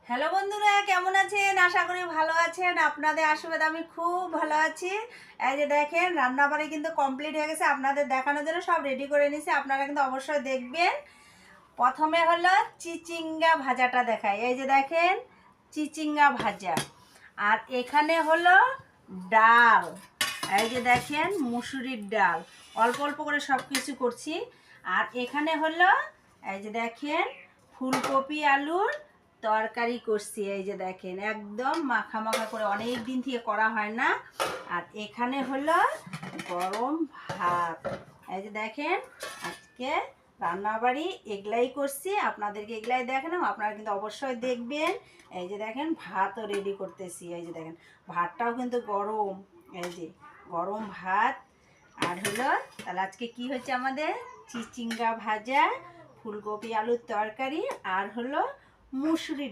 Hello বন্ধুরা, কেমন আছেন? আশা করি ভালো আছেন। আপনাদের আশীর্বাদে আমি খুব ভালো আছি। এই যে দেখেন, রান্নাবাড়ি কিন্তু কমপ্লিট হয়ে গেছে। আপনাদের দেখানোর জন্য সব রেডি করে নিয়েছি, আপনারা কিন্তু অবশ্যই দেখবেন। প্রথমে হলো চিচিঙ্গা ভাজাটা দেখাই। এই যে দেখেন, চিচিঙ্গা ভাজা। আর এখানে হলো ডাল। এই যে দেখেন, মুসুরির ডাল। অল্প অল্প করে সব কিছু করছি। আর এখানে হলো, এই যে দেখেন, ফুলকপি আলুর তরকারি করছি। এই যে দেখেন, একদম মাখা মাখা করে, অনেক দিন থেকে করা হয় না। আর এখানে হলো গরম ভাত। এই যে দেখেন, আজকে রান্নাবাড়ি এগুলাই করছি, আপনাদেরকে এগুলাই দেখালাম, আপনারা কিন্তু অবশ্যই দেখবেন। এই যে দেখেন, ভাতও রেডি করতেছি। এই যে দেখেন, ভাতটাও কিন্তু গরম। এই যে গরম ভাত। আর হলো, তাহলে আজকে কি হচ্ছে আমাদের? চিচিঙ্গা ভাজা, ফুলকপি আলুর তরকারি, আর হলো মুসুরি